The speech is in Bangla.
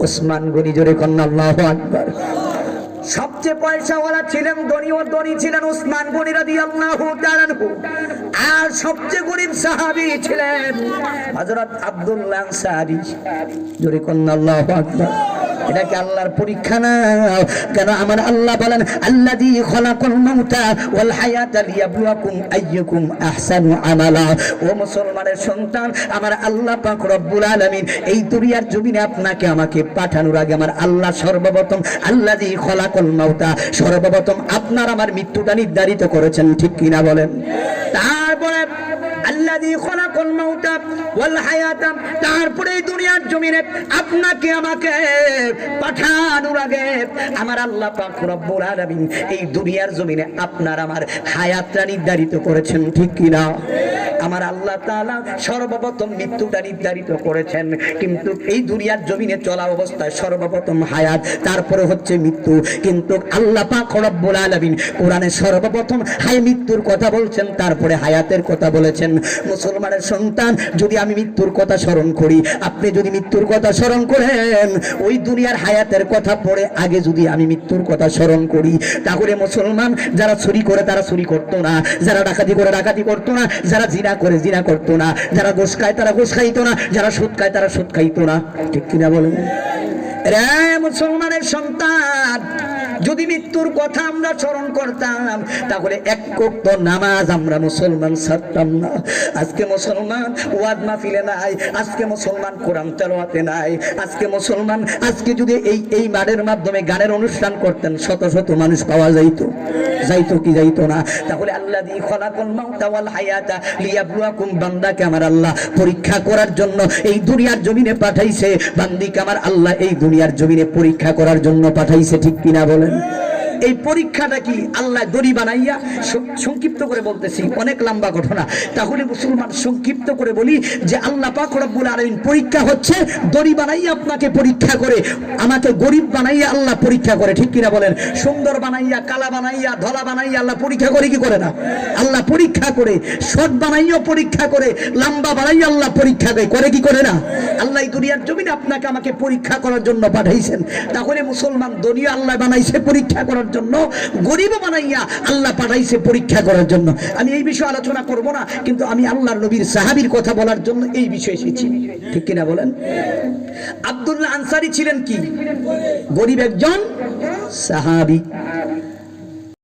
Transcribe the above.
উসমান গনি, জোরে কন্যা আল্লাহু আকবার। সবচেয়ে পয়সাওয়ালা ছিলেন, ধনী ছিলেন উসমান গনি রাদিয়াল্লাহু তাআলা আনহু। আর সবচেয়ে গরিব সাহাবী ছিলেন হযরত আব্দুল্লাহ আনসারী, জোরে কন্যা আল্লাহু আকবার। এটা কি আল্লাহর পরীক্ষা না? কেন আমার আল্লাহ বলেন আল্লাযী খালাকাল মাউতা ওয়াল হায়াতা লিয়াবলুয়াকুম আইয়ুকুম আহসানু আমালা। ও মুসলমানের সন্তান, আমার আল্লাহ পাক রব্বুল আলামিন এই দুনিয়ার জমিনে আপনাকে আমাকে পাঠানোর আগে আমার আল্লাহ সর্বপ্রথম আল্লাযী খালাকাল মাউতা, সর্বপ্রথম আপনার আমার মৃত্যুটা নির্ধারিত করেছেন, ঠিক কিনা বলেন? তারপরে আল্লাযী খালাকাল মাউতা ওয়াল হায়াতা, তারপরে এই দুনিয়ার জমিনে আপনাকে আমাকে পাঠানোর আগে আমার আল্লাহ পাক রব্বুল আলামিন এই দুনিয়ার জমিনে আপনার আমার হায়াতটা নির্ধারিত করেছেন, ঠিক কিনা? আমার আল্লাহ তাআলা সর্বপ্রথম মৃত্যুটা নির্ধারিত করেছেন, কিন্তু এই দুনিয়ার জমিনে চলা অবস্থায় সর্বপ্রথম হায়াত, তারপরে হচ্ছে মৃত্যু। কিন্তু আল্লাহ পাক রব্বুল আলামিন কোরআনে সর্বপ্রথম মৃত্যুর কথা বলছেন, তারপরে হায়াতের কথা বলেছেন। মুসলমানের সন্তান, যদি আমি মৃত্যুর কথা স্মরণ করি, আপনি যদি মৃত্যুর কথা স্মরণ করেন, ওই দুনিয়ার হায়াতের কথা পড়ে আগে যদি আমি মৃত্যুর কথা স্মরণ করি, তাহলে মুসলমান যারা চুরি করে তারা চুরি করতো না, যারা ডাকাতি করে ডাকাতি করতো না, যারা জিনা করে জিনা করতো না, যারা ঘুষ খায় তারা ঘুষ খাইতো না, যারা সুদ খায় তারা সুদ খাইতো না, ঠিক কিনা বলেন? রে মুসলমানের সন্তান, যদি মৃত্যুর কথা আমরা স্মরণ করতাম, তাহলে এক ওয়াক্ত নামাজ আমরা মুসলমান ছাড়তাম না। আজকে মুসলমান ওয়াজ মাহফিলে নাই, আজকে মুসলমান কোরআন তেলাওয়াতে নাই, আজকে মুসলমান যদি এই মাঠের মাধ্যমে গানের অনুষ্ঠান করতেন, শত শত মানুষ পাওয়া যাইতো কি যাইতো না? তাহলে আল্লাযী খালাকাল মাউতা ওয়াল হায়াতা লিয়াবলুয়াকুম, বান্দাকে আমার আল্লাহ পরীক্ষা করার জন্য এই দুনিয়ার জমিনে পাঠাইছে। বান্দিকে আমার আল্লাহ এই দুনিয়ার জমিনে পরীক্ষা করার জন্য পাঠাইছে, ঠিক কিনা বলেন? এই পরীক্ষাটা কি আল্লাহ দড়ি বানাইয়া, সংক্ষিপ্ত করে বলতেছি, অনেক লম্বা ঘটনা, তাহলে মুসলমান সংক্ষিপ্ত করে বলি যে আল্লাহ পাক রব্বুল আলামিন পরীক্ষা হচ্ছে দড়ি বানাইয়া আপনাকে পরীক্ষা করে, আমাকে গরিব বানাইয়া আল্লাহ পরীক্ষা করে, ঠিক কিনা বলেন? সুন্দর বানাইয়া, কালা বানাইয়া, ধলা বানাইয়া আল্লাহ পরীক্ষা করে কি করে না? আল্লাহ পরীক্ষা করে। শর্ট বানাইয়া পরীক্ষা করে, লম্বা বানাইয়া আল্লাহ পরীক্ষা করে কি করে না? আল্লাহ এই দুনিয়ার জমিনে আপনাকে আমাকে পরীক্ষা করার জন্য পাঠাইছেন। তাহলে মুসলমান দুনিয়া আল্লাহ বানাইছে পরীক্ষা করার জন্য, গরিব বানাইয়া আল্লাহ পাঠাইছে পরীক্ষা করার জন্য। আমি এই বিষয়ে আলোচনা করব না, কিন্তু আমি আল্লাহর নবীর সাহাবীর কথা বলার জন্য এই বিষয়ে এসেছি, ঠিক কিনা বলেন? আব্দুল্লাহ আনসারী ছিলেন কি? গরিব একজন সাহাবী।